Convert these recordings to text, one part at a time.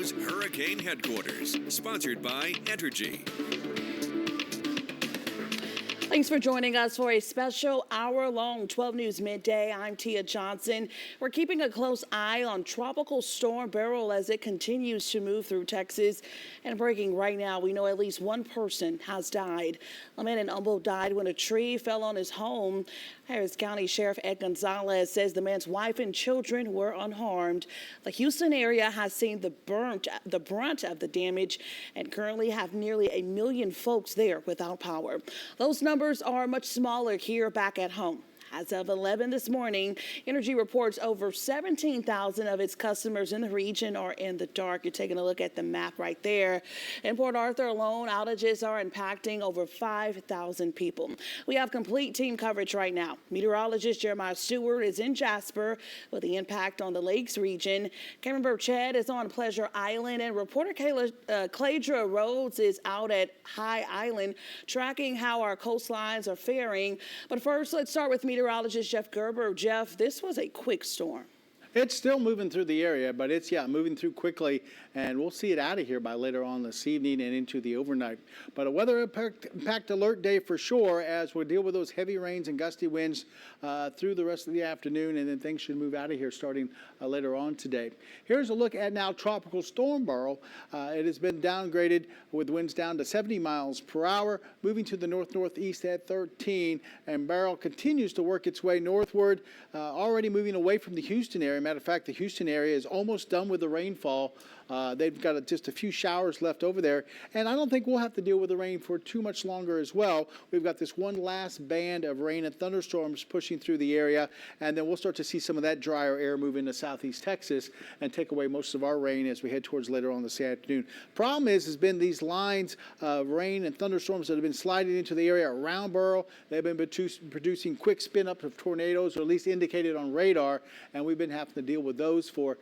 News Hurricane Headquarters, sponsored by Entergy. Thanks for joining us for a special hour-long 12 News Midday. I'm Tia Johnson. We're keeping a close eye on Tropical Storm Beryl as it continues to move through Texas. And breaking right now, we know at least one person has died. A man in Humboldt died when a tree fell on his home. Harris County Sheriff Ed Gonzalez says the man's wife and children were unharmed. The Houston area has seen the brunt of the damage and currently have nearly 1 million folks there without power. Those numbers are much smaller here back at home. As of 11 this morning, Entergy reports over 17,000 of its customers in the region are in the dark. You're taking a look at the map right there. In Port Arthur alone, outages are impacting over 5,000 people. We have complete team coverage right now. Meteorologist Jeremiah Stewart is in Jasper with the impact on the Lakes region. Cameron Burchett is on Pleasure Island, and reporter Cladra Rhodes is out at High Island tracking how our coastlines are faring. But first, let's start with meteorologist Jeff Gerber. Jeff, this was a quick storm. It's still moving through the area, but it's, moving through quickly, and we'll see it out of here by later on this evening and into the overnight. But a weather impact alert day for sure as we deal with those heavy rains and gusty winds through the rest of the afternoon, and then things should move out of here starting later on today. Here's a look at now Tropical Storm Beryl. It has been downgraded with winds down to 70 miles per hour, moving to the north-northeast at 13, and Beryl continues to work its way northward, already moving away from the Houston area. Matter of fact, the Houston area is almost done with the rainfall. They've got just a few showers left over there, and I don't think we'll have to deal with the rain for too much longer as well. We've got this one last band of rain and thunderstorms pushing through the area, and then we'll start to see some of that drier air move into southeast Texas and take away most of our rain as we head towards later on this afternoon. Problem has been these lines of rain and thunderstorms that have been sliding into the area around Beryl. They've been producing quick spin-ups of tornadoes, or at least indicated on radar, and we've been having to deal with those for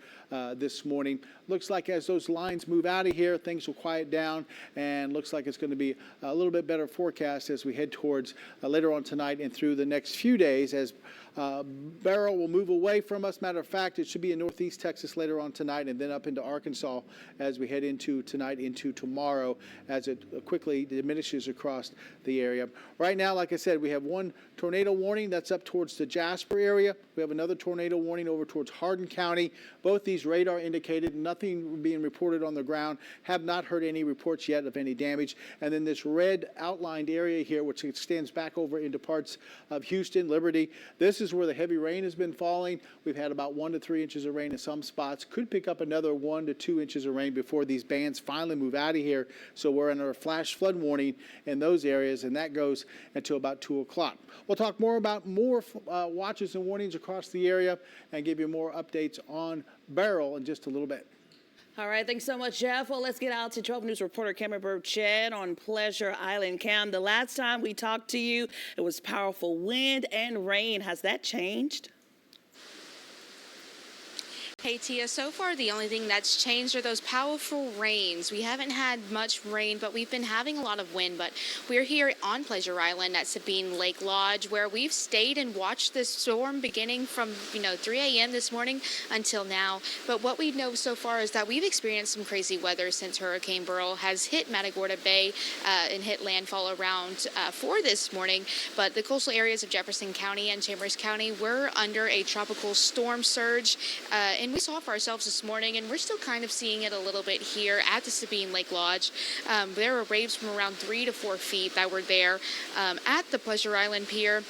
this morning. Looks like as those lines move out of here, things will quiet down, and looks like it's going to be a little bit better forecast as we head towards later on tonight and through the next few days as Beryl will move away from us. Matter of fact, it should be in northeast Texas later on tonight and then up into Arkansas as we head into tonight into tomorrow as it quickly diminishes across the area. Right now, like I said, we have one tornado warning that's up towards the Jasper area. We have another tornado warning over towards Hardin County. Both these radar indicated, nothing being reported on the ground. Have not heard any reports yet of any damage. And then this red outlined area here, which extends back over into parts of Houston, Liberty. This is where the heavy rain has been falling. We've had about 1 to 3 inches of rain in some spots. Could pick up another 1 to 2 inches of rain before these bands finally move out of here. So we're under a flash flood warning in those areas, and that goes until about 2 o'clock. We'll talk more about more watches and warnings across the area and give you more updates on Beryl in just a little bit. All right, thanks so much, Jeff. Well, let's get out to 12 News reporter Cameron Burchett on Pleasure Island. Cam, the last time we talked to you, it was powerful wind and rain. Has that changed? Hey Tia, so far the only thing that's changed are those powerful rains. We haven't had much rain, but we've been having a lot of wind. But we're here on Pleasure Island at Sabine Lake Lodge, where we've stayed and watched this storm beginning from 3 a.m. this morning until now. But what we know so far is that we've experienced some crazy weather since Hurricane Beryl has hit Matagorda Bay and hit landfall around 4 this morning. But the coastal areas of Jefferson County and Chambers County were under a tropical storm surge, and we saw it for ourselves this morning, and we're still kind of seeing it a little bit here at the Sabine Lake Lodge. There were waves from around 3 to 4 feet that were there at the Pleasure Island Pier.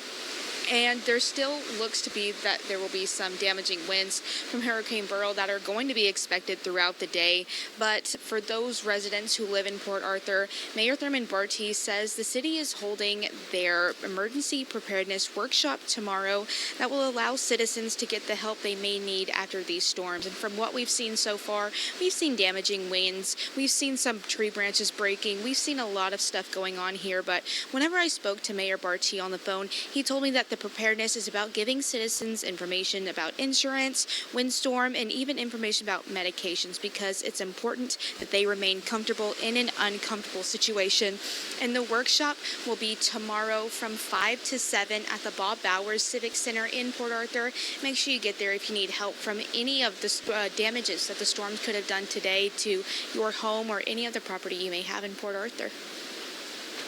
And there still looks to be that there will be some damaging winds from Hurricane Beryl that are going to be expected throughout the day. But for those residents who live in Port Arthur, Mayor Thurman Barty says the city is holding their emergency preparedness workshop tomorrow that will allow citizens to get the help they may need after these storms. And from what we've seen so far, we've seen damaging winds. We've seen some tree branches breaking. We've seen a lot of stuff going on here. But whenever I spoke to Mayor Barty on the phone, he told me that the preparedness is about giving citizens information about insurance, windstorm, and even information about medications because it's important that they remain comfortable in an uncomfortable situation. And the workshop will be tomorrow from 5 to 7 at the Bob Bowers Civic Center in Port Arthur. Make sure you get there if you need help from any of the damages that the storms could have done today to your home or any other property you may have in Port Arthur.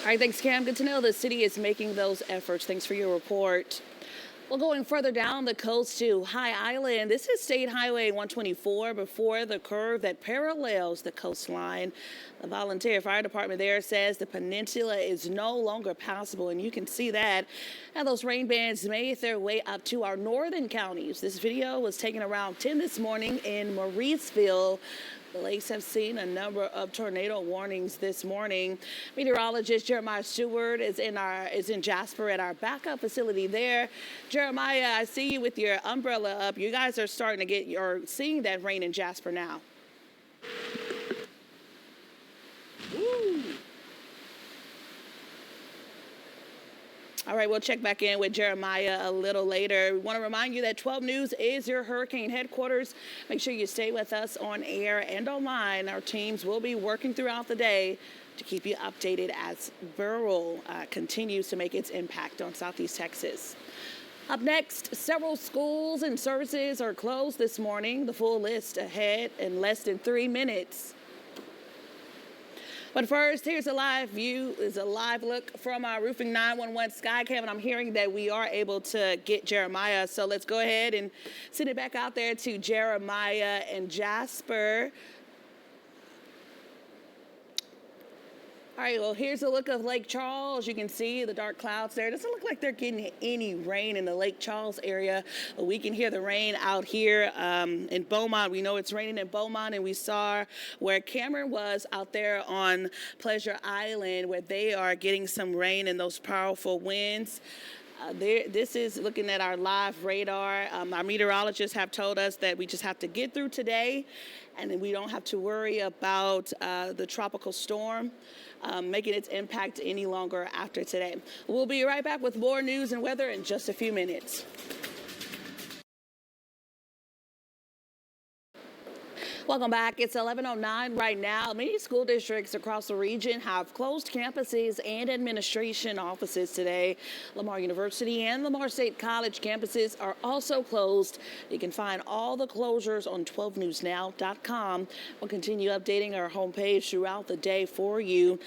All right, thanks, Cam. Good to know the city is making those efforts. Thanks for your report. Well, going further down the coast to High Island, this is State Highway 124 before the curve that parallels the coastline. The volunteer fire department there says the peninsula is no longer passable, and you can see that. And those rain bands made their way up to our northern counties. This video was taken around 10 this morning in Mauriceville. The lakes have seen a number of tornado warnings this morning. Meteorologist Jeremiah Stewart is in Jasper at our backup facility there. Jeremiah, I see you with your umbrella up. You guys are starting to seeing that rain in Jasper now. Woo. All right, we'll check back in with Jeremiah a little later. We want to remind you that 12 News is your hurricane headquarters. Make sure you stay with us on air and online. Our teams will be working throughout the day to keep you updated as Beryl continues to make its impact on Southeast Texas. Up next, several schools and services are closed this morning. The full list ahead in less than 3 minutes. But first, here's a live look from our Roofing 911 Skycam, and I'm hearing that we are able to get Jeremiah. So let's go ahead and send it back out there to Jeremiah and Jasper. All right, well, here's a look of Lake Charles. You can see the dark clouds there. It doesn't look like they're getting any rain in the Lake Charles area. We can hear the rain out here in Beaumont. We know it's raining in Beaumont, and we saw where Cameron was out there on Pleasure Island, where they are getting some rain and those powerful winds. This is looking at our live radar. Our meteorologists have told us that we just have to get through today, and then we don't have to worry about the tropical storm making its impact any longer after today. We'll be right back with more news and weather in just a few minutes. Welcome back. It's 11:09 right now. Many school districts across the region have closed campuses and administration offices today. Lamar University and Lamar State College campuses are also closed. You can find all the closures on 12newsnow.com. We'll continue updating our homepage throughout the day for you.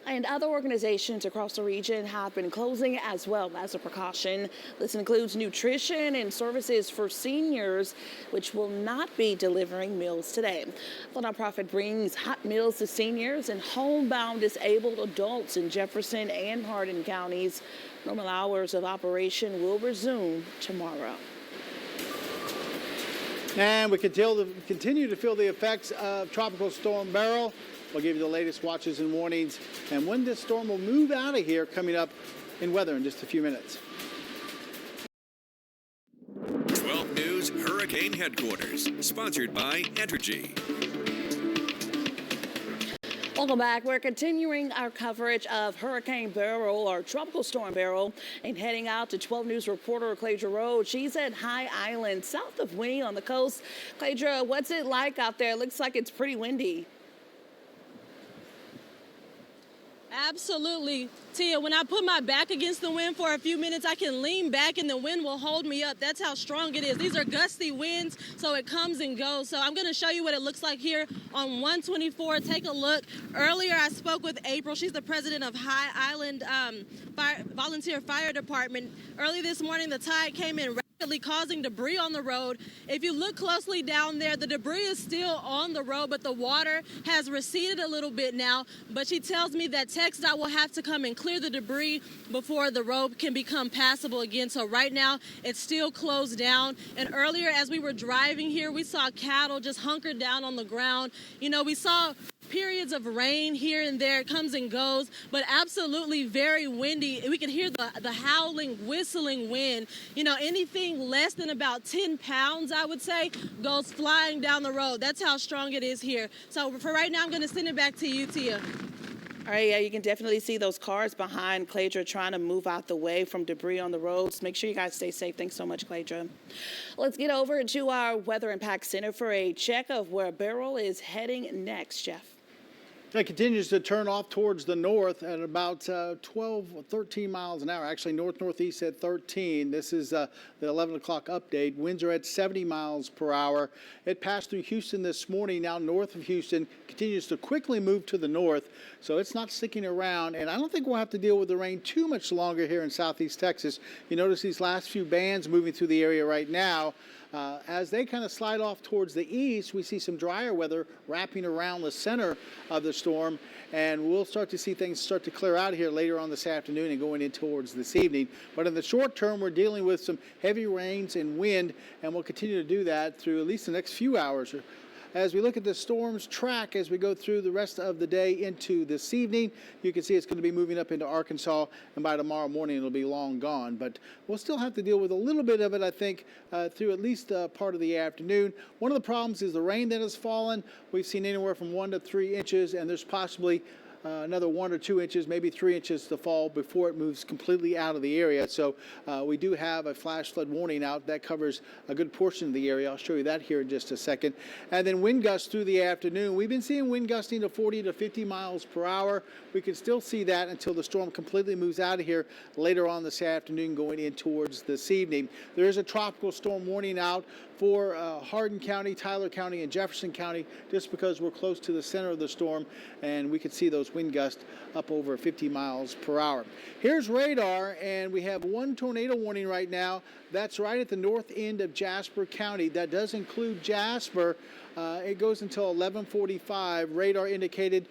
And other organizations across the region have been closing as well as a precaution. This includes nutrition and services for seniors, which will not be delivering meals today. The nonprofit brings hot meals to seniors and homebound disabled adults in Jefferson and Hardin counties. Normal hours of operation will resume tomorrow. And we continue to feel the effects of Tropical Storm Beryl. We'll give you the latest watches and warnings and when this storm will move out of here coming up in weather in just a few minutes. 12 News Hurricane Headquarters, sponsored by Entergy. Welcome back. We're continuing our coverage of Hurricane Beryl, or Tropical Storm Beryl, and heading out to 12 News reporter Cladra Rhodes. She's at High Island, south of Winnie on the coast. Cladra, what's it like out there? It looks like it's pretty windy. Absolutely. Tia, when I put my back against the wind for a few minutes, I can lean back and the wind will hold me up. That's how strong it is. These are gusty winds, so it comes and goes. So I'm going to show you what it looks like here on 124. Take a look. Earlier, I spoke with April. She's the president of High Island Volunteer Fire Department. Early this morning, the tide came in rapidly, causing debris on the road. If you look closely down there, the debris is still on the road, but the water has receded a little bit now. But she tells me that TxDOT will have to come and clear the debris before the road can become passable again. So right now, it's still closed down. And earlier, as we were driving here, we saw cattle just hunkered down on the ground. You know, we saw periods of rain here and there. It comes and goes, but absolutely very windy. We can hear the howling, whistling wind. You know, anything less than about 10 pounds, I would say, goes flying down the road. That's how strong it is here. So for right now, I'm going to send it back to you, Tia. All right, yeah, you can definitely see those cars behind Cladra trying to move out the way from debris on the roads. Make sure you guys stay safe. Thanks so much, Cladra. Let's get over to our Weather Impact Center for a check of where Beryl is heading next, Jeff. It continues to turn off towards the north at about 12, 13 miles an hour. Actually, north-northeast at 13. This is the 11 o'clock update. Winds are at 70 miles per hour. It passed through Houston this morning, now north of Houston, continues to quickly move to the north, so it's not sticking around. And I don't think we'll have to deal with the rain too much longer here in southeast Texas. You notice these last few bands moving through the area right now. As they kind of slide off towards the east, we see some drier weather wrapping around the center of the storm, and we'll start to see things start to clear out here later on this afternoon and going in towards this evening. But in the short term, we're dealing with some heavy rains and wind, and we'll continue to do that through at least the next few hours. As we look at the storm's track as we go through the rest of the day into this evening, you can see it's going to be moving up into Arkansas, and by tomorrow morning it'll be long gone. But we'll still have to deal with a little bit of it, I think, through at least part of the afternoon. One of the problems is the rain that has fallen. We've seen anywhere from 1 to 3 inches, and there's possibly another 1 or 2 inches, maybe 3 inches to fall before it moves completely out of the area. So we do have a flash flood warning out that covers a good portion of the area. I'll show you that here in just a second. And then wind gusts through the afternoon. We've been seeing wind gusting to 40 to 50 miles per hour. We can still see that until the storm completely moves out of here later on this afternoon going in towards this evening. There is a tropical storm warning out for Hardin County, Tyler County, and Jefferson County, just because we're close to the center of the storm, and we could see those wind gusts up over 50 miles per hour. Here's radar, and we have one tornado warning right now. That's right at the north end of Jasper County. That does include Jasper. It goes until 11:45. Radar indicated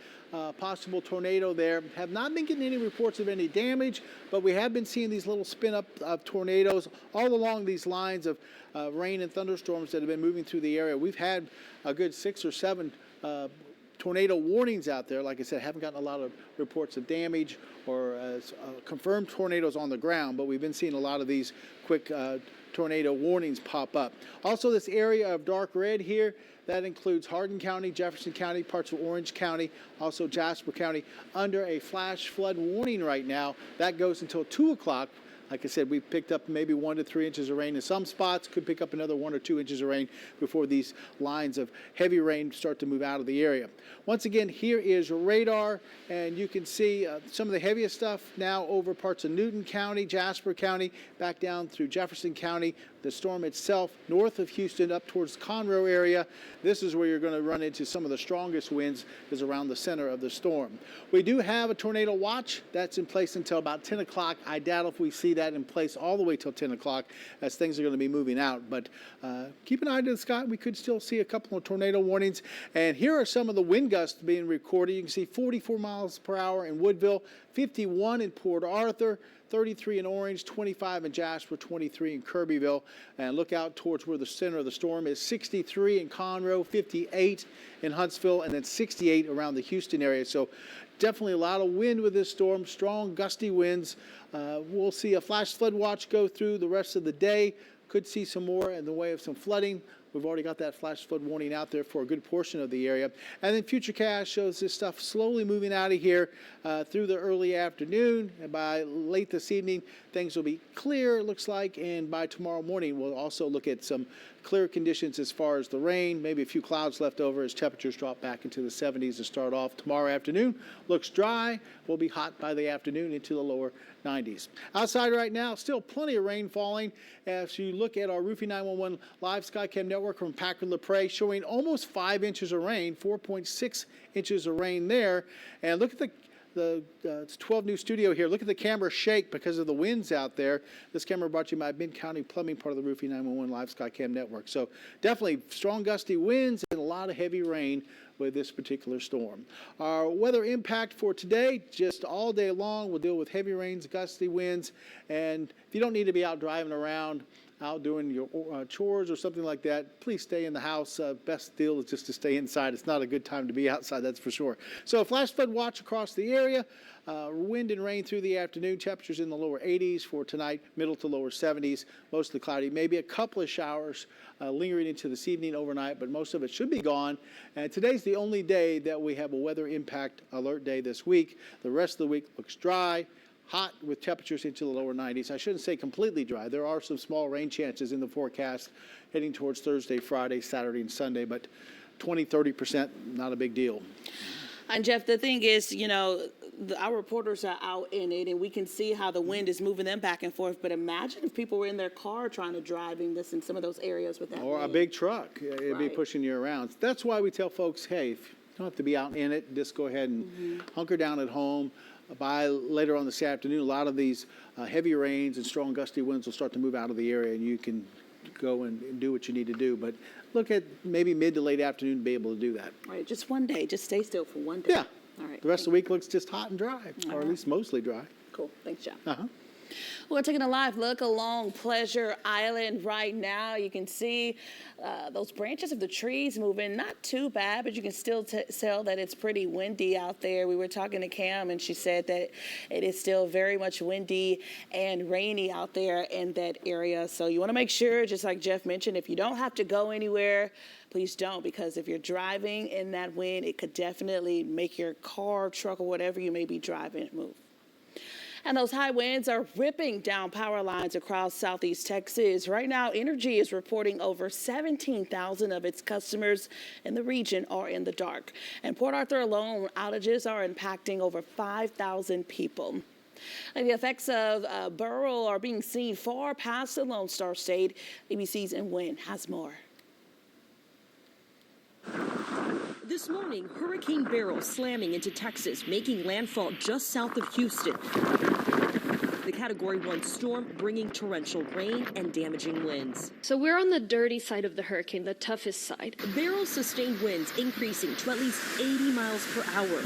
possible tornado there. Have not been getting any reports of any damage, but we have been seeing these little spin up of tornadoes all along these lines of rain and thunderstorms that have been moving through the area. We've had a good 6 or 7 tornado warnings out there. Like I said, haven't gotten a lot of reports of damage or confirmed tornadoes on the ground, but we've been seeing a lot of these quick tornado warnings pop up. Also, this area of dark red here, that includes Hardin County, Jefferson County, parts of Orange County, also Jasper County, under a flash flood warning right now. That goes until 2 o'clock. Like I said, we picked up maybe 1 to 3 inches of rain in some spots. Could pick up another 1 or 2 inches of rain before these lines of heavy rain start to move out of the area. Once again, here is radar, and you can see some of the heaviest stuff now over parts of Newton County, Jasper County, back down through Jefferson County. The storm itself north of Houston up towards the Conroe area. This is where you're going to run into some of the strongest winds, is around the center of the storm. We do have a tornado watch that's in place until about 10 o'clock. I doubt if we see that in place all the way till 10 o'clock as things are going to be moving out. But keep an eye to the sky. We could still see a couple of tornado warnings. And here are some of the wind gusts being recorded. You can see 44 miles per hour in Woodville, 51 in Port Arthur, 33 in Orange, 25 in Jasper, 23 in Kirbyville. And look out towards where the center of the storm is. 63 in Conroe, 58 in Huntsville, and then 68 around the Houston area. So definitely a lot of wind with this storm, strong gusty winds. We'll see a flash flood watch go through the rest of the day. Could see some more in the way of some flooding. We've already got that flash flood warning out there for a good portion of the area. And then Futurecast shows this stuff slowly moving out of here through the early afternoon. And by late this evening, things will be clear, it looks like. And by tomorrow morning, we'll also look at some clear conditions as far as the rain, maybe a few clouds left over as temperatures drop back into the 70s to start off. Tomorrow afternoon looks dry. We'll be hot by the afternoon into the lower 90s. Outside right now, still plenty of rain falling. As you look at our Roofing 911 live Skycam network from Packard LaPrade, showing almost 5 inches of rain, 4.6 inches of rain there. And look at the 12 News studio here. Look at the camera shake because of the winds out there. This camera brought to you by Mid-County Plumbing, part of the Roofing 911 live Skycam network. So definitely strong gusty winds and a lot of heavy rain with this particular storm. Our weather impact for today, just all day long, we'll deal with heavy rains, gusty winds, and if you don't need to be out driving around, out doing your chores or something like that, please stay in the house. Best deal is just to stay inside. It's not a good time to be outside, that's for sure. So a flash flood watch across the area. Wind and rain through the afternoon. Temperatures in the lower 80s for tonight, middle to lower 70s. Mostly cloudy. Maybe a couple of showers lingering into this evening overnight, but most of it should be gone. And today's the only day that we have a weather impact alert day this week. The rest of the week looks dry, hot with temperatures into the lower 90s. I shouldn't say completely dry. There are some small rain chances in the forecast heading towards Thursday, Friday, Saturday, and Sunday, but 20-30%, not a big deal. And Jeff, the thing is, our reporters are out in it, and we can see how the wind is moving them back and forth. But imagine if people were in their car trying to drive in some of those areas with that Or wind. a big truck. It'd be Right. pushing you around. That's why we tell folks, hey, if you don't have to be out in it, just go ahead and hunker down at home. By later on this afternoon, a lot of these heavy rains and strong gusty winds will start to move out of the area, and you can go and do what you need to do. But look at maybe mid to late afternoon to be able to do that. Right, just one day. Just stay still for one day. Yeah. All right. The rest of the week looks just hot and dry, or at least mostly dry. Cool. Thanks, Jeff. Uh-huh. We're taking a live look along Pleasure Island right now. You can see those branches of the trees moving, not too bad, but you can still tell that it's pretty windy out there. We were talking to Cam, and she said that it is still very much windy and rainy out there in that area. So you want to make sure, just like Jeff mentioned, if you don't have to go anywhere, please don't, because if you're driving in that wind, it could definitely make your car, truck, or whatever you may be driving move. And those high winds are ripping down power lines across southeast Texas. Right now, Energy is reporting over 17,000 of its customers in the region are in the dark. In Port Arthur alone, outages are impacting over 5,000 people. And the effects of Beryl are being seen far past the Lone Star State. ABC's In Win has more. This morning, Hurricane Beryl slamming into Texas, making landfall just south of Houston. The Category 1 storm bringing torrential rain and damaging winds. So we're on the dirty side of the hurricane, the toughest side. Beryl's sustained winds increasing to at least 80 miles per hour.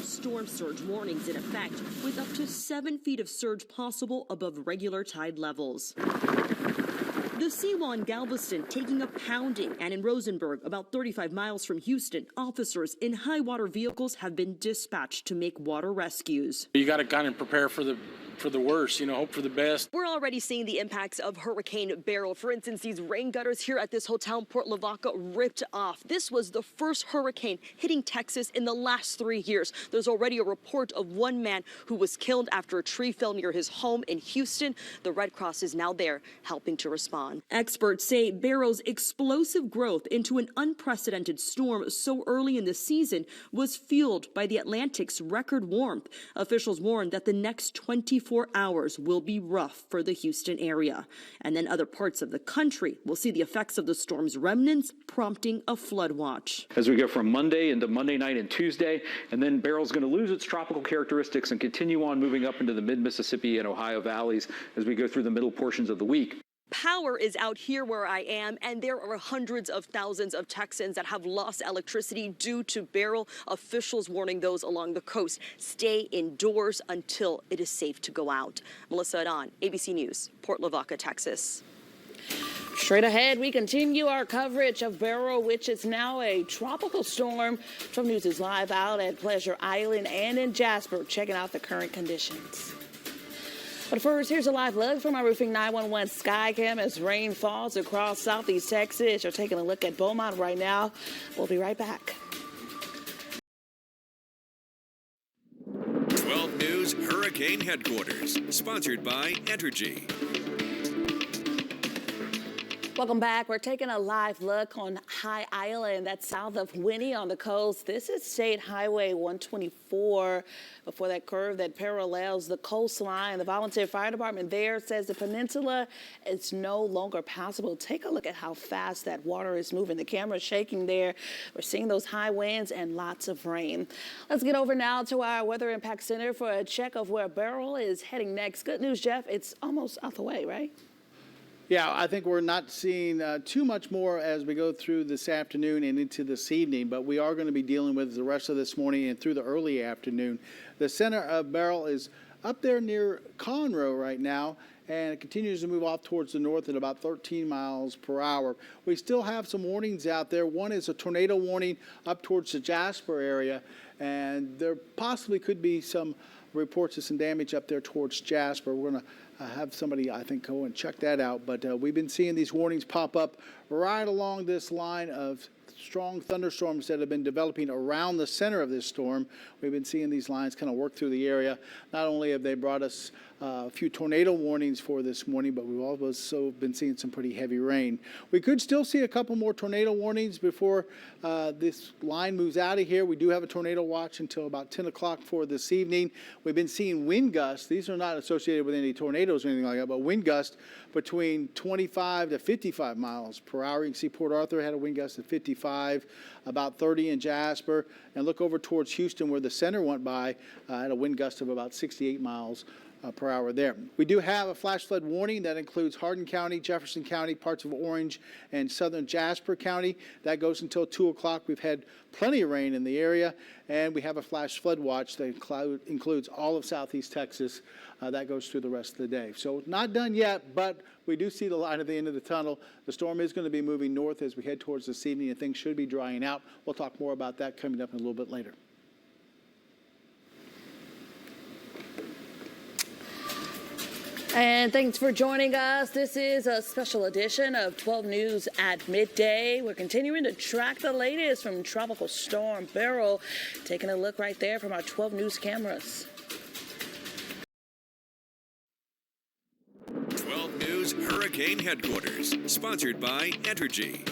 Storm surge warnings in effect, with up to 7 feet of surge possible above regular tide levels. The seawall in Galveston taking a pounding, and in Rosenberg, about 35 miles from Houston, officers in high water vehicles have been dispatched to make water rescues. You got to kind of prepare for the worst, hope for the best. We're already seeing the impacts of Hurricane Beryl. For instance, these rain gutters here at this hotel in Port Lavaca ripped off. This was the first hurricane hitting Texas in the last 3 years. There's already a report of one man who was killed after a tree fell near his home in Houston. The Red Cross is now there helping to respond. Experts say Beryl's explosive growth into an unprecedented storm so early in the season was fueled by the Atlantic's record warmth. Officials warned that the next 24 hours will be rough for the Houston area. And then other parts of the country will see the effects of the storm's remnants, prompting a flood watch. As we go from Monday into Monday night and Tuesday, and then Beryl's going to lose its tropical characteristics and continue on moving up into the mid-Mississippi and Ohio valleys as we go through the middle portions of the week. Power is out here where I am, and there are hundreds of thousands of Texans that have lost electricity due to Beryl. Officials warning those along the coast, stay indoors until it is safe to go out. Melissa Adon, ABC News, Port Lavaca, Texas. Straight ahead, we continue our coverage of Beryl, which is now a tropical storm. 12 News is live out at Pleasure Island and in Jasper, checking out the current conditions. But first, here's a live look from our Roofing 911 Skycam as rain falls across southeast Texas. You're taking a look at Beaumont right now. We'll be right back. 12 News Hurricane Headquarters, sponsored by Entergy. Welcome back. We're taking a live look on High Island, that's south of Winnie on the coast. This is State Highway 124 before that curve that parallels the coastline. The volunteer fire department there says the peninsula is no longer passable. Take a look at how fast that water is moving. The camera's shaking there. We're seeing those high winds and lots of rain. Let's get over now to our Weather Impact Center for a check of where Beryl is heading next. Good news, Jeff. It's almost out the way, right? Yeah, I think we're not seeing too much more as we go through this afternoon and into this evening, but we are going to be dealing with the rest of this morning and through the early afternoon. The center of Beryl is up there near Conroe right now, and it continues to move off towards the north at about 13 miles per hour. We still have some warnings out there. One is a tornado warning up towards the Jasper area, and there possibly could be some reports of some damage up there towards Jasper. We're going to have somebody, I think, go and check that out. But we've been seeing these warnings pop up right along this line of strong thunderstorms that have been developing around the center of this storm. We've been seeing these lines kind of work through the area. Not only have they brought us a few tornado warnings for this morning, but we've also been seeing some pretty heavy rain. We could still see a couple more tornado warnings before this line moves out of here. We do have a tornado watch until about 10 o'clock for this evening. We've been seeing wind gusts. These are not associated with any tornadoes or anything like that, but wind gusts between 25 to 55 miles per hour. You can see Port Arthur had a wind gust of 55, about 30 in Jasper, and look over towards Houston where the center went by at a wind gust of about 68 miles per hour there. We do have a flash flood warning that includes Hardin County, Jefferson County, parts of Orange, and southern Jasper County. That goes until 2 o'clock. We've had plenty of rain in the area, and we have a flash flood watch that includes all of southeast Texas. That goes through the rest of the day. So not done yet, but we do see the light at the end of the tunnel. The storm is going to be moving north as we head towards this evening, and things should be drying out. We'll talk more about that coming up in a little bit later. And thanks for joining us. This is a special edition of 12 News at Midday. We're continuing to track the latest from Tropical Storm Beryl. Taking a look right there from our 12 News cameras. 12 News Hurricane Headquarters, sponsored by Entergy.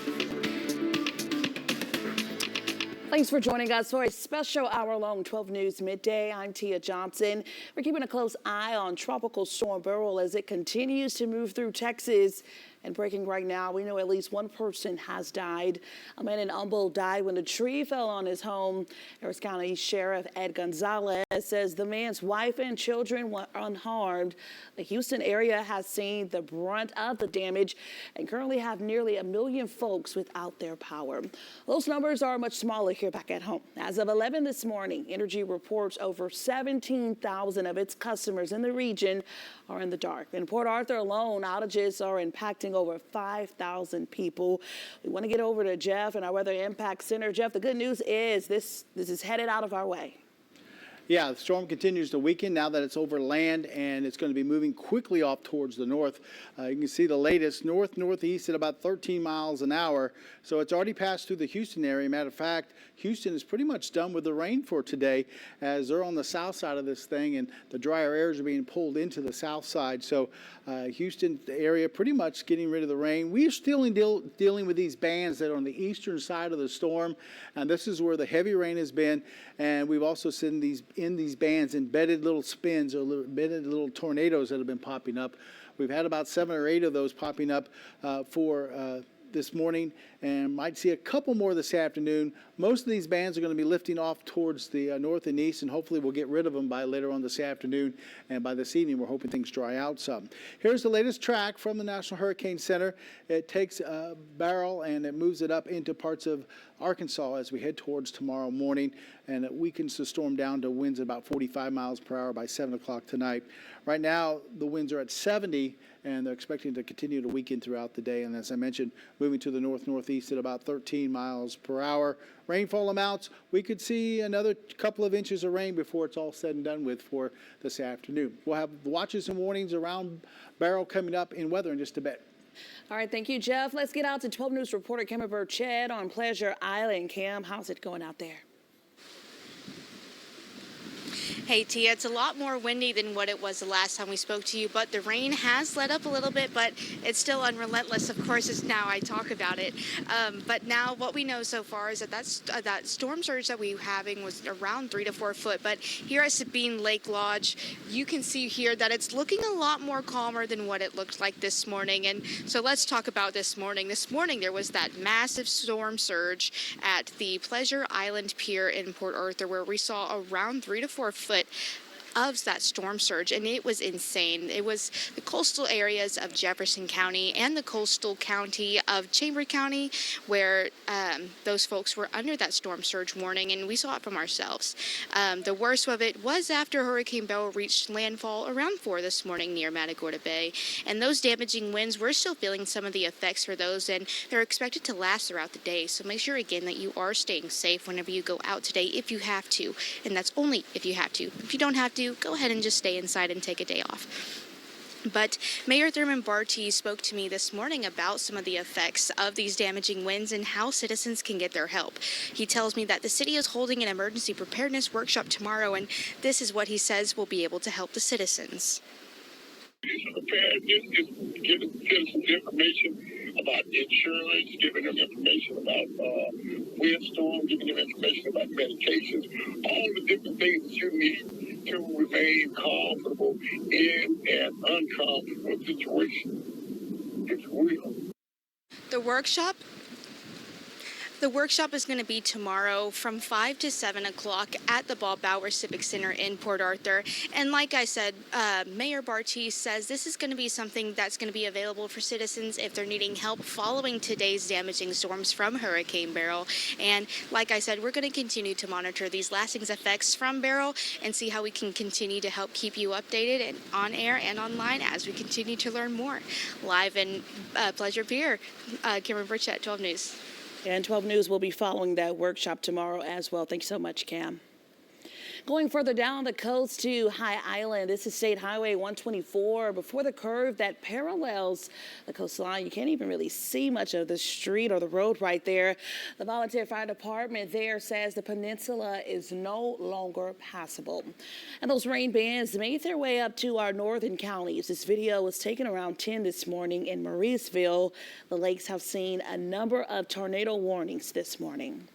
Thanks for joining us for a special hour-long 12 News Midday. I'm Tia Johnson. We're keeping a close eye on Tropical Storm Beryl as it continues to move through Texas. And breaking right now, we know at least one person has died. A man in Humboldt died when a tree fell on his home. Harris County Sheriff Ed Gonzalez says the man's wife and children were unharmed. The Houston area has seen the brunt of the damage and currently have nearly 1 million folks without their power. Those numbers are much smaller here back at home. As of 11 this morning, Entergy reports over 17,000 of its customers in the region are in the dark. In Port Arthur alone, outages are impacting over 5,000 people. We want to get over to Jeff in our Weather Impact Center. Jeff, the good news is this is headed out of our way. Yeah, the storm continues to weaken now that it's over land, and it's going to be moving quickly off towards the north. You can see the latest northeast at about 13 miles an hour. So it's already passed through the Houston area. Matter of fact, Houston is pretty much done with the rain for today, as they're on the south side of this thing, and the drier airs are being pulled into the south side. So Houston area pretty much getting rid of the rain. We are still dealing with these bands that are on the eastern side of the storm, and this is where the heavy rain has been. And we've also seen these bands embedded little spins or embedded little tornadoes that have been popping up. We've had about 7 or 8 of those popping up for this morning, and might see a couple more this afternoon. Most of these bands are going to be lifting off towards the north and east, and hopefully we'll get rid of them by later on this afternoon. And by this evening, we're hoping things dry out some. Here's the latest track from the National Hurricane Center. It takes Beryl and it moves it up into parts of Arkansas as we head towards tomorrow morning, and it weakens the storm down to winds at about 45 miles per hour by 7 o'clock tonight. Right now, the winds are at 70, and they're expecting to continue to weaken throughout the day. And as I mentioned, moving to the northeast at about 13 miles per hour. Rainfall amounts, we could see another couple of inches of rain before it's all said and done with for this afternoon. We'll have watches and warnings around Beryl coming up in weather in just a bit. All right, thank you, Jeff. Let's get out to 12 News reporter Kim Burchett on Pleasure Island. Kim, how's it going out there? Hey, Tia, it's a lot more windy than what it was the last time we spoke to you, but the rain has let up a little bit, but it's still unrelentless, of course, as now I talk about it. But now what we know so far is that storm surge that we were having was around 3 to 4 foot. But here at Sabine Lake Lodge, you can see here that it's looking a lot more calmer than what it looked like this morning. And so let's talk about this morning. This morning, there was that massive storm surge at the Pleasure Island Pier in Port Arthur, where we saw around 3 to 4 foot of that storm surge, and it was insane. It was the coastal areas of Jefferson County and the coastal county of Chambers County where those folks were under that storm surge warning, and we saw it from ourselves. The worst of it was after Hurricane Beryl reached landfall around 4 this morning near Matagorda Bay, and those damaging winds, we're still feeling some of the effects for those, and they're expected to last throughout the day. So make sure again that you are staying safe whenever you go out today if you have to, and that's only if you have to. If you don't have to, go ahead and just stay inside and take a day off. But Mayor Thurman Barty spoke to me this morning about some of the effects of these damaging winds and how citizens can get their help. He tells me that the city is holding an emergency preparedness workshop tomorrow, and this is what he says will be able to help the citizens. Preparedness is giving citizens information about insurance, giving them information about windstorm, giving them information about medications, all the different things that you need to remain comfortable in an uncomfortable situation. It's real. The workshop is going to be tomorrow from 5 to 7 o'clock at the Bob Bauer Civic Center in Port Arthur. And like I said, Mayor Barty says this is going to be something that's going to be available for citizens if they're needing help following today's damaging storms from Hurricane Beryl. And like I said, we're going to continue to monitor these lasting effects from Beryl and see how we can continue to help keep you updated and on air and online as we continue to learn more. Live in Pleasure Pier, Cameron Burchett, 12 News. And 12 News will be following that workshop tomorrow as well. Thanks so much, Cam. Going further down the coast to High Island, this is State Highway 124. Before the curve that parallels the coastline, you can't even really see much of the street or the road right there. The volunteer fire department there says the peninsula is no longer passable. And those rain bands made their way up to our northern counties. This video was taken around 10 this morning in Mauriceville. The lakes have seen a number of tornado warnings this morning.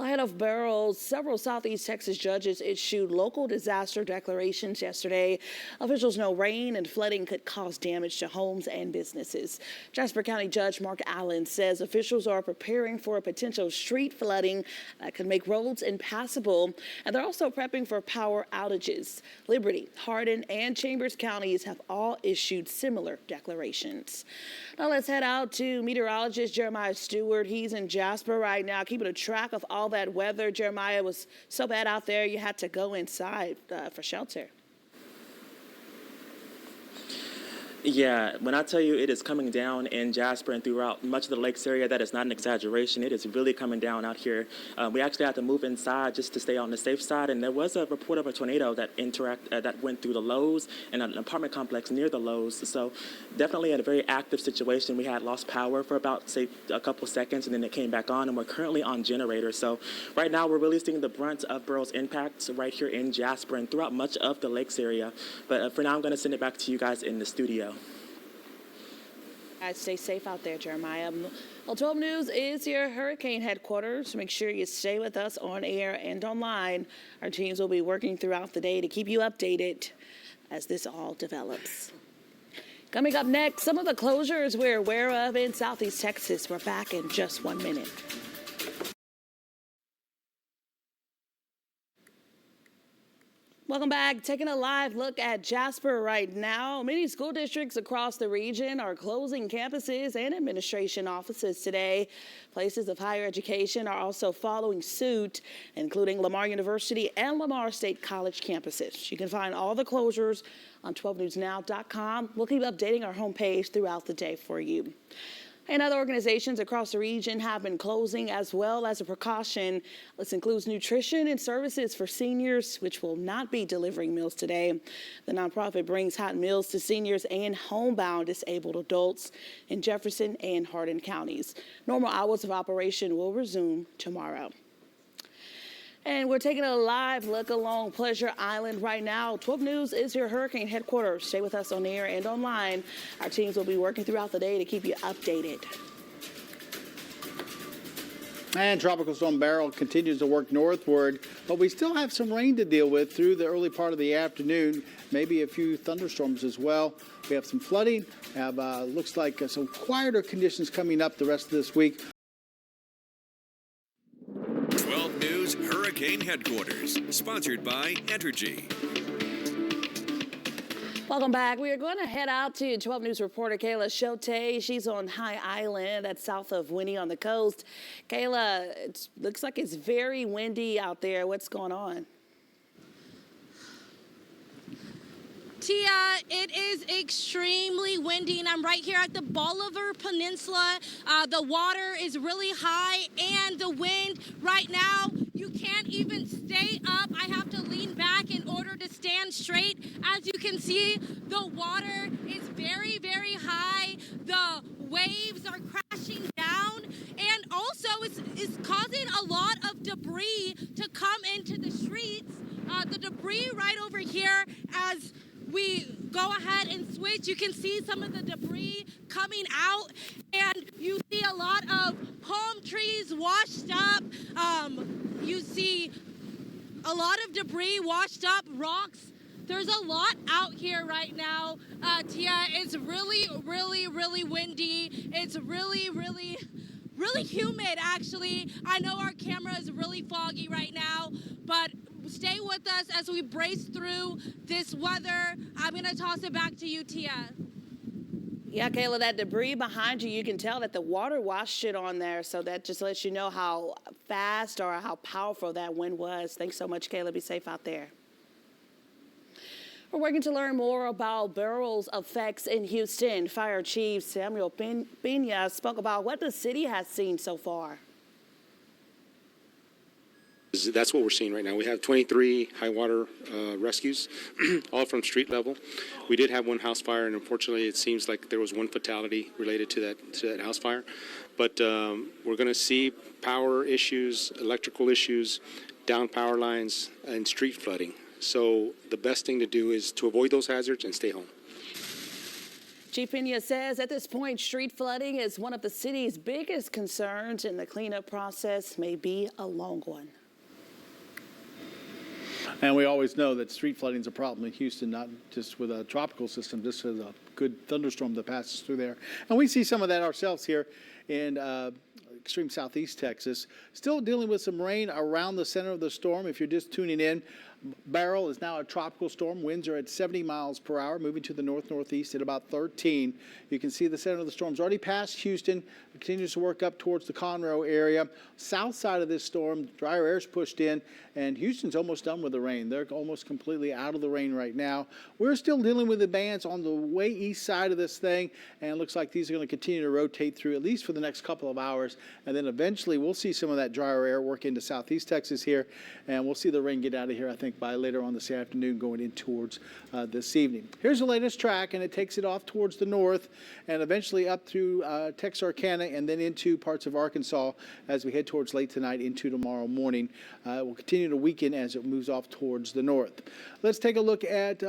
Ahead of Beryl, several Southeast Texas judges issued local disaster declarations yesterday. Officials know rain and flooding could cause damage to homes and businesses. Jasper County Judge Mark Allen says officials are preparing for a potential street flooding that could make roads impassable, and they're also prepping for power outages. Liberty, Hardin, and Chambers counties have all issued similar declarations. Now let's head out to meteorologist Jeremiah Stewart. He's in Jasper right now, keeping a track of all that weather. Jeremiah, was so bad out there you had to go inside for shelter. Yeah, when I tell you it is coming down in Jasper and throughout much of the lakes area, that is not an exaggeration. It is really coming down out here. We actually had to move inside just to stay on the safe side, and there was a report of a tornado that that went through the Lowe's and an apartment complex near the Lowe's. So definitely a very active situation. We had lost power for about, say, a couple seconds, and then it came back on, and we're currently on generators. So right now we're really seeing the brunt of Beryl's impacts right here in Jasper and throughout much of the lakes area. But for now, I'm going to send it back to you guys in the studio. Guys, stay safe out there, Jeremiah. Well, 12 News is your hurricane headquarters. Make sure you stay with us on air and online. Our teams will be working throughout the day to keep you updated as this all develops. Coming up next, some of the closures we're aware of in Southeast Texas. We're back in just 1 minute. Welcome back. Taking a live look at Jasper right now. Many school districts across the region are closing campuses and administration offices today. Places of higher education are also following suit, including Lamar University and Lamar State College campuses. You can find all the closures on 12newsnow.com. We'll keep updating our homepage throughout the day for you. And other organizations across the region have been closing as well as a precaution. This includes nutrition and services for seniors, which will not be delivering meals today. The nonprofit brings hot meals to seniors and homebound disabled adults in Jefferson and Hardin counties. Normal hours of operation will resume tomorrow. And we're taking a live look along Pleasure Island right now. 12 News is your hurricane headquarters. Stay with us on air and online. Our teams will be working throughout the day to keep you updated. And Tropical Storm Beryl continues to work northward, but we still have some rain to deal with through the early part of the afternoon, maybe a few thunderstorms as well. We have some flooding, looks like some quieter conditions coming up the rest of this week. 12 News Hurricane Headquarters, sponsored by Entergy. Welcome back. We are going to head out to 12 News reporter Kayla Shote. She's on High Island, that's south of Winnie on the coast. Kayla, it looks like it's very windy out there. What's going on? Tia, it is extremely windy, and I'm right here at the Bolivar Peninsula. The water is really high, and the wind right now, you can't even stay up. I have to lean back in order to stand straight. As you can see, the water is very, very high. The waves are crashing down, and also it's causing a lot of debris to come into the streets. The debris right over here, as we go ahead and switch, you can see some of the debris coming out, and you see a lot of palm trees washed up. You see a lot of debris washed up, rocks. There's a lot out here right now. Tia, it's really, really, really windy. It's really, really, really humid, actually. I know our camera is really foggy right now, but stay with us as we brace through this weather. I'm going to toss it back to you, Tia. Yeah, Kayla, that debris behind you, you can tell that the water washed it on there. So that just lets you know how fast or how powerful that wind was. Thanks so much, Kayla. Be safe out there. We're working to learn more about Beryl's effects in Houston. Fire Chief Samuel Pena spoke about what the city has seen so far. That's what we're seeing right now. We have 23 high water rescues, all from street level. We did have one house fire, and unfortunately, it seems like there was one fatality related to that house fire. But we're going to see power issues, electrical issues, down power lines, and street flooding. So the best thing to do is to avoid those hazards and stay home. Chief Pena says at this point, street flooding is one of the city's biggest concerns, and the cleanup process may be a long one. And we always know that street flooding is a problem in Houston, not just with a tropical system, just with a good thunderstorm that passes through there. And we see some of that ourselves here in extreme southeast Texas. Still dealing with some rain around the center of the storm. If you're just tuning in, Beryl is now a tropical storm. Winds are at 70 miles per hour, moving to the north-northeast at about 13. You can see the center of the storm's already past Houston. It continues to work up towards the Conroe area. South side of this storm, drier air's pushed in, and Houston's almost done with the rain. They're almost completely out of the rain right now. We're still dealing with the bands on the way east side of this thing, and it looks like these are going to continue to rotate through at least for the next couple of hours, and then eventually we'll see some of that drier air work into southeast Texas here, and we'll see the rain get out of here, I think, by later on this afternoon going in towards this evening. Here's the latest track, and it takes it off towards the north and eventually up through Texarkana and then into parts of Arkansas as we head towards late tonight into tomorrow morning. It will continue to weaken as it moves off towards the north. Let's take a look at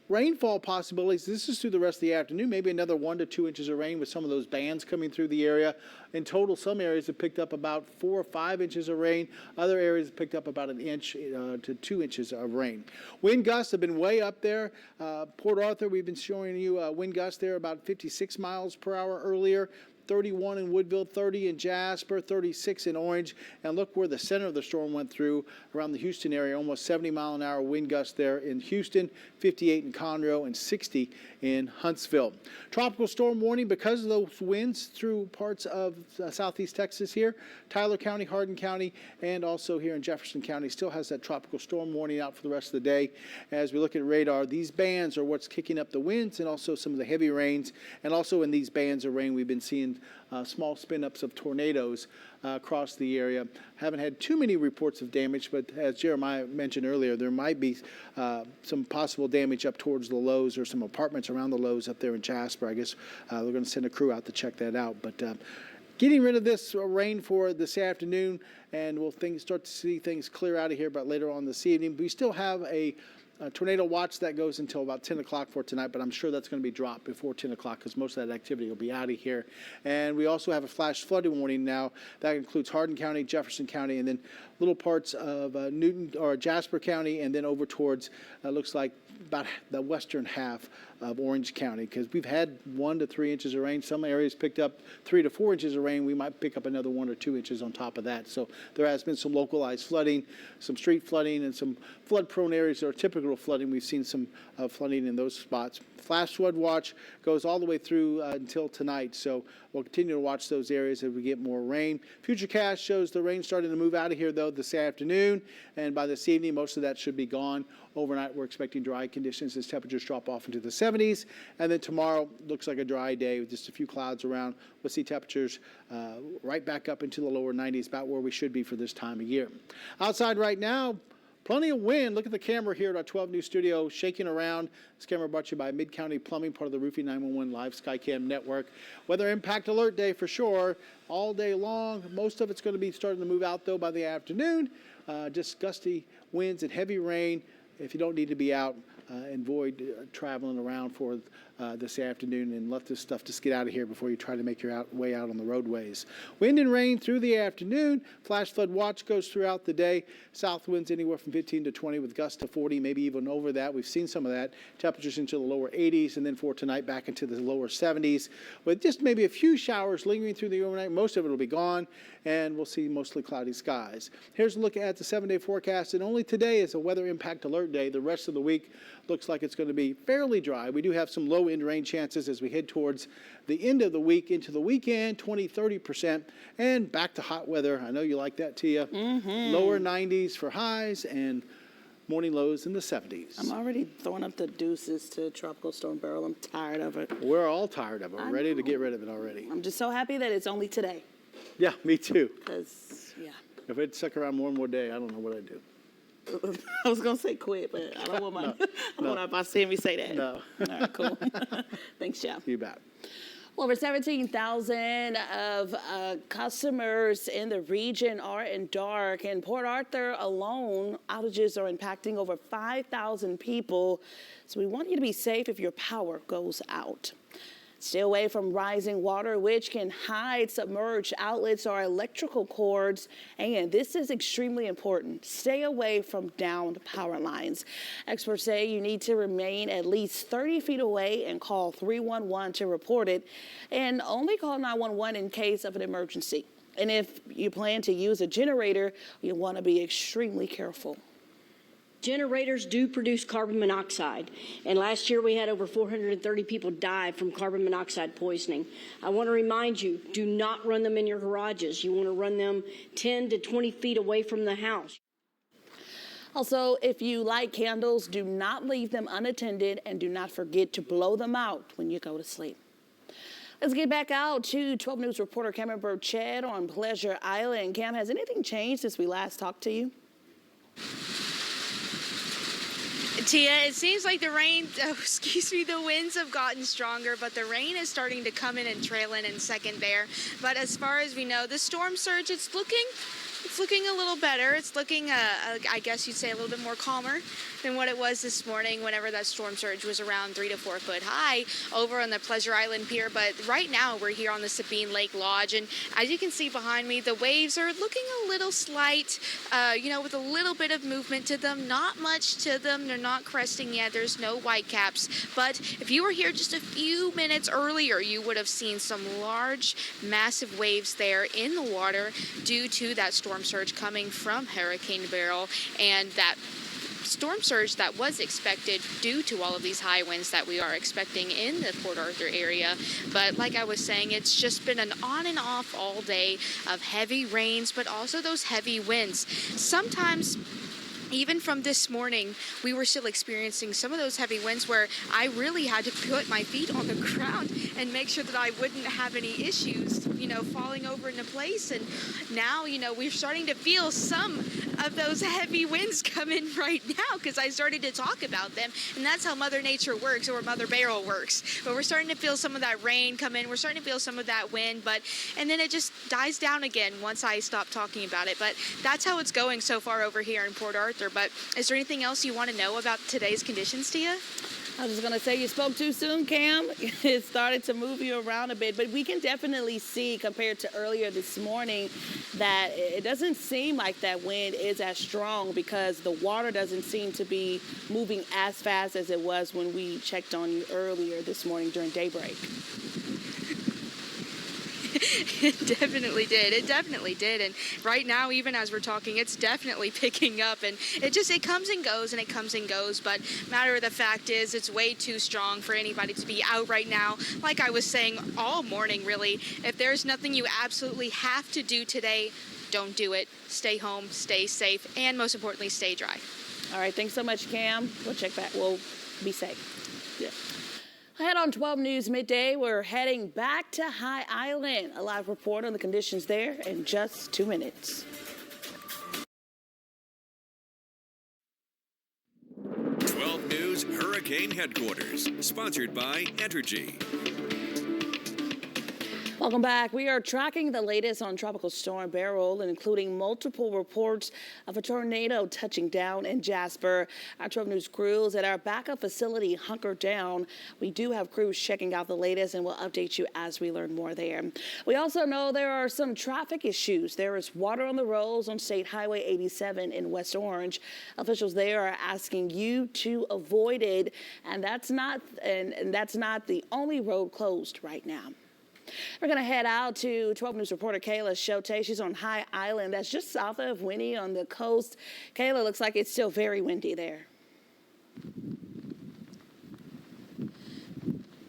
rainfall possibilities. This is through the rest of the afternoon, maybe another 1 to 2 inches of rain with some of those bands coming through the area. In total, some areas have picked up about 4 or 5 inches of rain. Other areas have picked up about 1 inch to 2 inches of rain. Wind gusts have been way up there. Port Arthur, we've been showing you wind gusts there about 56 miles per hour earlier. 31 in Woodville, 30 in Jasper, 36 in Orange. And look where the center of the storm went through around the Houston area, almost 70 mile an hour wind gust there in Houston, 58 in Conroe, and 60 in Huntsville. Tropical storm warning because of those winds through parts of southeast Texas here. Tyler County, Hardin County, and also here in Jefferson County still has that tropical storm warning out for the rest of the day. As we look at radar, these bands are what's kicking up the winds and also some of the heavy rains. And also in these bands of rain, we've been seeing small spin-ups of tornadoes across the area. Haven't had too many reports of damage, but as Jeremiah mentioned earlier, there might be some possible damage up towards the Lowe's or some apartments around the Lowe's up there in Jasper. I guess they're going to send a crew out to check that out. But getting rid of this rain for this afternoon, and we'll start to see things clear out of here but later on this evening. We still have a tornado watch that goes until about 10 o'clock for tonight, but I'm sure that's going to be dropped before 10 o'clock because most of that activity will be out of here. And we also have a flash flooding warning now. That includes Hardin County, Jefferson County, and then little parts of Newton or Jasper County, and then over towards, looks like about the western half of Orange County, because we've had 1 to 3 inches of rain. Some areas picked up 3 to 4 inches of rain. We might pick up another 1 or 2 inches on top of that. So there has been some localized flooding, some street flooding, and some flood-prone areas that are typical of flooding. We've seen some flooding in those spots. Flash flood watch goes all the way through until tonight, so we'll continue to watch those areas as we get more rain. Futurecast shows the rain starting to move out of here, though, this afternoon, and by this evening, most of that should be gone. Overnight, we're expecting dry conditions as temperatures drop off into the 70s, and then tomorrow looks like a dry day with just a few clouds around. We'll see temperatures right back up into the lower 90s, about where we should be for this time of year. Outside right now, plenty of wind. Look at the camera here at our 12 News studio shaking around. This camera brought to you by Mid-County Plumbing, part of the Roofing 911 Live Skycam network. Weather impact alert day for sure, all day long. Most of it's going to be starting to move out, though, by the afternoon. Just gusty winds and heavy rain. If you don't need to be out, avoid traveling around for this afternoon, and let this stuff just get out of here before you try to make your way out on the roadways. Wind and rain through the afternoon. Flash flood watch goes throughout the day. South winds anywhere from 15 to 20 with gusts to 40, maybe even over that. We've seen some of that. Temperatures into the lower 80s, and then for tonight back into the lower 70s with just maybe a few showers lingering through the overnight. Most of it will be gone, and we'll see mostly cloudy skies. Here's a look at the 7-day forecast, and only today is a weather impact alert day. The rest of the week looks like it's going to be fairly dry. We do have some low-end rain chances as we head towards the end of the week into the weekend, 20-30%, and back to hot weather. I know you like that, Tia. Lower 90s for highs and morning lows in the 70s. I'm already throwing up the deuces to Tropical Storm Beryl. I'm tired of it. We're all tired of it. We're ready to get rid of it already. I'm just so happy that it's only today. Yeah, me too. Because, yeah. If it stuck around one more day, I don't know what I'd do. I was going to say quit, but I don't want my, I don't want my boss to hear me say that. No. All right, cool. Thanks, Jeff. You bet. Well, over 17,000 of customers in the region are in dark. In Port Arthur alone, outages are impacting over 5,000 people. So we want you to be safe if your power goes out. Stay away from rising water, which can hide submerged outlets or electrical cords. And this is extremely important. Stay away from downed power lines. Experts say you need to remain at least 30 feet away and call 311 to report it. And only call 911 in case of an emergency. And if you plan to use a generator, you want to be extremely careful. Generators do produce carbon monoxide, and last year we had over 430 people die from carbon monoxide poisoning. I want to remind you, do not run them in your garages. You want to run them 10 to 20 feet away from the house. Also, if you light candles, do not leave them unattended and do not forget to blow them out when you go to sleep. Let's get back out to 12 News reporter Cameron Burchett on Pleasure Island. Cam, has anything changed since we last talked to you? Tia, it seems like the winds have gotten stronger, but the rain is starting to come in and trail in second there. But as far as we know, the storm surge, it's looking a little better. It's looking, I guess you'd say, a little bit more calmer than what it was this morning whenever that storm surge was around 3 to 4 foot high over on the Pleasure Island Pier. But right now we're here on the Sabine Lake Lodge, and as you can see behind me, the waves are looking a little slight, with a little bit of movement to them. Not much to them. They're not cresting yet. There's no whitecaps. But if you were here just a few minutes earlier, you would have seen some large, massive waves there in the water due to that storm surge coming from Hurricane Beryl, and that storm surge that was expected due to all of these high winds that we are expecting in the Port Arthur area. But like I was saying, it's just been an on and off all day of heavy rains, but also those heavy winds. Sometimes even from this morning, we were still experiencing some of those heavy winds where I really had to put my feet on the ground and make sure that I wouldn't have any issues, falling over into place. And now, we're starting to feel some of those heavy winds come in right now because I started to talk about them. And that's how Mother Nature works, or Mother Beryl works. But we're starting to feel some of that rain come in. We're starting to feel some of that wind, and then it just dies down again once I stop talking about it. But that's how it's going so far over here in Port Arthur. But is there anything else you want to know about today's conditions, Tia? I was just going to say you spoke too soon, Cam. It started to move you around a bit, but we can definitely see compared to earlier this morning that it doesn't seem like that wind is as strong because the water doesn't seem to be moving as fast as it was when we checked on you earlier this morning during daybreak. It definitely did. It definitely did. And right now, even as we're talking, it's definitely picking up. And it comes and goes and it comes and goes. But matter of the fact is, it's way too strong for anybody to be out right now. Like I was saying all morning, really, if there's nothing you absolutely have to do today, don't do it. Stay home, stay safe, and most importantly, stay dry. All right. Thanks so much, Cam. We'll check back. We'll be safe. Yeah. Ahead on 12 News Midday, we're heading back to High Island. A live report on the conditions there in just 2 minutes. 12 News Hurricane Headquarters, sponsored by Entergy. Welcome back. We are tracking the latest on Tropical Storm Beryl, including multiple reports of a tornado touching down in Jasper. Our 12 News crews at our backup facility hunkered down. We do have crews checking out the latest, and we'll update you as we learn more there. We also know there are some traffic issues. There is water on the roads on State Highway 87 in West Orange. Officials there are asking you to avoid it, and that's not the only road closed right now. We're going to head out to 12 News reporter Kayla Shote. She's on High Island. That's just south of Winnie on the coast. Kayla, looks like it's still very windy there.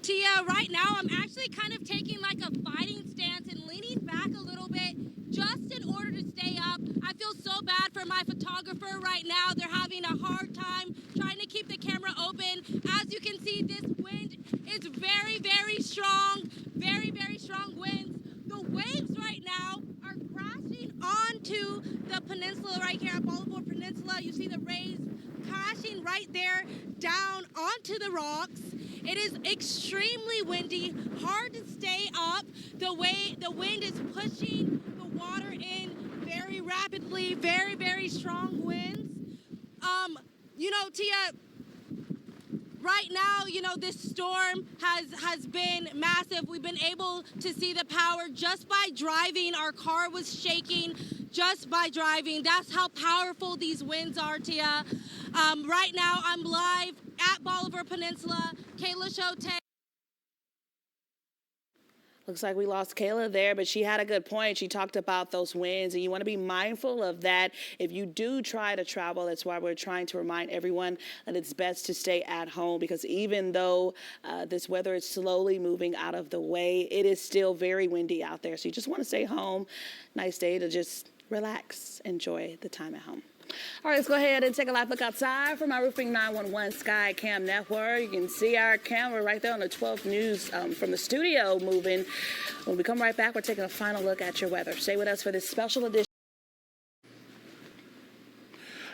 Tia, right now I'm actually kind of taking like a fighting stance and leaning back a little bit just in order to stay up. I feel so bad for my photographer right now. They're having a hard time trying to keep the camera open. As you can see, this wind is very, very strong. Very, very strong winds. The waves right now are crashing onto the peninsula right here at Bolivar Peninsula. You see the rays crashing right there down onto the rocks. It is extremely windy, hard to stay up. The wind is pushing the water in very rapidly, very, very strong winds. Tia, right now, this storm has been massive. We've been able to see the power just by driving. Our car was shaking just by driving. That's how powerful these winds are, Tia. Right now, I'm live at Bolivar Peninsula. Kayla Shote. Looks like we lost Kayla there, but she had a good point. She talked about those winds, and you want to be mindful of that. If you do try to travel, that's why we're trying to remind everyone that it's best to stay at home, because even though this weather is slowly moving out of the way, it is still very windy out there. So you just want to stay home. Nice day to just relax, enjoy the time at home. All right, let's go ahead and take a live look outside from our Roofing 911 Sky Cam Network. You can see our camera right there on the 12 News from the studio moving. When we come right back, we're taking a final look at your weather. Stay with us for this special edition.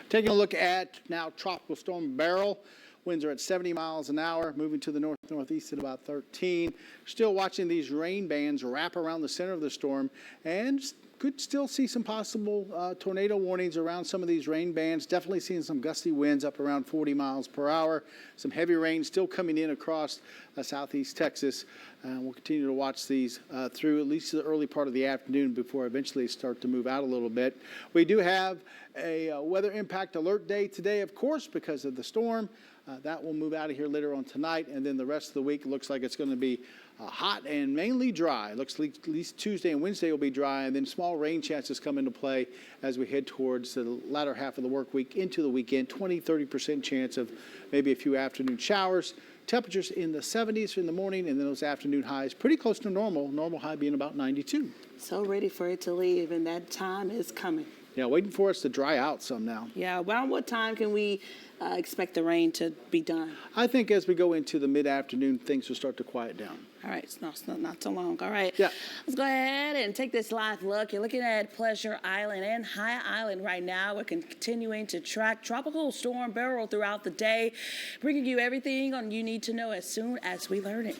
Taking a look at now Tropical Storm Beryl. Winds are at 70 miles an hour, moving to the north-northeast at about 13. Still watching these rain bands wrap around the center of the storm, and could still see some possible tornado warnings around some of these rain bands. Definitely seeing some gusty winds up around 40 miles per hour. Some heavy rain still coming in across southeast Texas. We'll continue to watch these through at least the early part of the afternoon before eventually start to move out a little bit. We do have a weather impact alert day today, of course, because of the storm. That will move out of here later on tonight, and then the rest of the week looks like it's going to be hot and mainly dry. Looks like at least Tuesday and Wednesday will be dry, and then small rain chances come into play as we head towards the latter half of the work week into the weekend. 20-30% chance of maybe a few afternoon showers. Temperatures in the 70s in the morning, and then those afternoon highs pretty close to normal. Normal high being about 92. So ready for it to leave, and that time is coming. Yeah, waiting for us to dry out some now. Yeah, around what time can we expect the rain to be done? I think as we go into the mid-afternoon, things will start to quiet down. All right, it's not so long. All right. Yeah. Let's go ahead and take this live look. You're looking at Pleasure Island and High Island right now. We're continuing to track Tropical Storm Beryl throughout the day, bringing you everything you need to know as soon as we learn it.